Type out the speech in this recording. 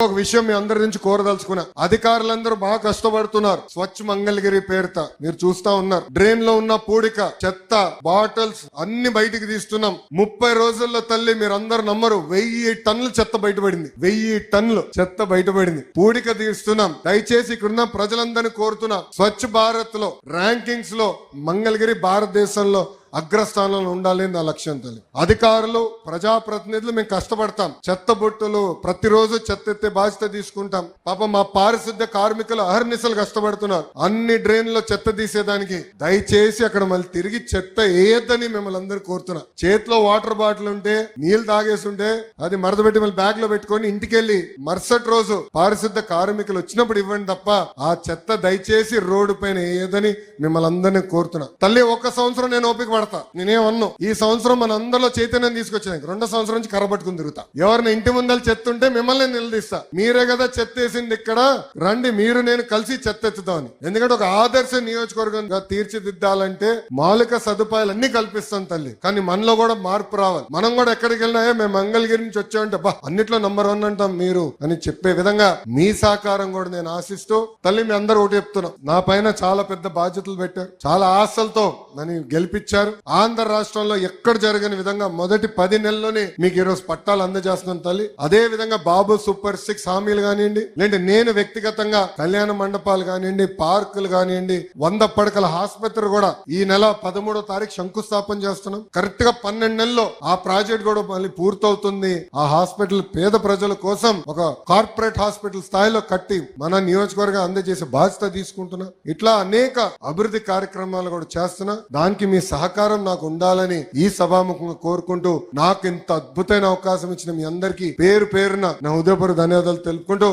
ఒక విషయం మీ అందరి నుంచి కోరదలుచుకున్నా. అధికారులందరూ బాగా కష్టపడుతున్నారు స్వచ్ఛ మంగళగిరి పేరుత. మీరు చూస్తా ఉన్నారు డ్రైన్ లో ఉన్న పూడిక, చెత్త, బాటిల్స్ అన్ని బయటికి తీస్తున్నాం. 30 రోజుల్లో తల్లి మీరు అందరు నమ్మరు, 1000 టన్నులు చెత్త బయటపడింది. 1000 టన్నులు చెత్త బయటపడింది. పూడిక తీస్తున్నాం. దయచేసి ఇక్కడున్న ప్రజలందరినీ కోరుతున్నా, స్వచ్ఛ భారత్ లో ర్యాంకింగ్స్ లో మంగళగిరి భారతదేశంలో అగ్రస్థానంలో ఉండాలి నా లక్ష్యం తల్లి. అధికారులు, ప్రజాప్రతినిధులు మేము కష్టపడతాం. చెత్త బుట్టలు ప్రతిరోజు చెత్త ఎత్తే బాధ్యత తీసుకుంటాం. పాపం మా పారిశుద్ధ్య కార్మికులు అహర్నిశలు కష్టపడుతున్నారు అన్ని డ్రైన్లో చెత్త తీసేదానికి. దయచేసి అక్కడ మళ్ళీ తిరిగి చెత్త వేయద్దని మిమ్మల్ని అందరూ కోరుతున్నా. చేతిలో వాటర్ బాటిల్ ఉంటే, నీళ్లు తాగేస్తుంటే అది మరదబెట్టి మళ్ళీ బ్యాగ్ లో పెట్టుకొని ఇంటికి వెళ్ళి మరుసటి రోజు పారిశుద్ధ్య కార్మికులు వచ్చినప్పుడు ఇవ్వండి తప్ప ఆ చెత్త దయచేసి రోడ్డు పైన వేయదని మిమ్మల్ని అందరినీ కోరుతున్నా. తల్లి, 1 సంవత్సరం నేను ఓపిక పడతా. నేనేమన్నా ఈ సంవత్సరం మన అందరిలో చైతన్యం తీసుకొచ్చాను. 2వ సంవత్సరం నుంచి కర్ర పట్టుకుని తిరుగుతా. ఎవరిని ఇంటి ముందర చెత్త ఉంటే మిమ్మల్ని నిలదీస్తా. మీరే కదా చెత్త వేసింది ఇక్కడ, రండి మీరు నేను కలిసి చెత్త ఎత్తుతామని. ఎందుకంటే ఒక ఆదర్శ నియోజకవర్గంగా తీర్చిదిద్దాలంటే మౌలిక సదుపాయాలు అన్ని కల్పిస్తాం తల్లి. కానీ మనలో కూడా మార్పు రావాలి. మనం కూడా ఎక్కడికి వెళ్ళినా మేము మంగళగిరి నుంచి వచ్చామంటే బా అన్నిట్లో నంబర్ 1 అంటాం మీరు అని చెప్పే విధంగా మీ సహకారం కూడా నేను ఆశిస్తూ తల్లి మీ అందరూ ఒకటి చెప్తున్నా, నా పైన చాలా పెద్ద బాధ్యతలు పెట్టారు. చాలా ఆశలతో నన్ను గెలిపించారు. ఆంధ్ర రాష్ట్రంలో ఎక్కడ జరగని విధంగా మొదటి 10 నెలల్లోనే మీకు ఈరోజు పట్టాలు అందజేస్తున్నాను తల్లి. అదే విధంగా బాబు సూపర్ 6 హామీలు కానివ్వండి, లేదంటే నేను వ్యక్తిగతంగా కళ్యాణ మండపాలు కానివ్వండి, పార్కులు కానివ్వండి, 100 పడకల ఆసుపత్రి కూడా ఈ నెల 13వ తారీఖు శంకుస్థాపన చేస్తున్నాం. కరెక్ట్ గా 12 నెలల్లో ఆ ప్రాజెక్ట్ కూడా మళ్ళీ పూర్తవుతుంది. ఆ హాస్పిటల్ పేద ప్రజల కోసం ఒక కార్పొరేట్ హాస్పిటల్ స్థాయిలో కట్టి మన నియోజకవర్గం అందజేసే బాధ్యత తీసుకుంటున్నా. ఇట్లా అనేక అభివృద్ధి కార్యక్రమాలు కూడా చేస్తున్నా. దానికి మీ సహకారం నాకు ఉండాలని ఈ సభాముఖంగా కోరుకుంటూ, నాకు ఇంత అద్భుతమైన అవకాశం ఇచ్చిన మీ అందరికీ పేరు పేరున నా హృదయపూర్వక ధన్యవాదాలు తెలుపుకుంటూ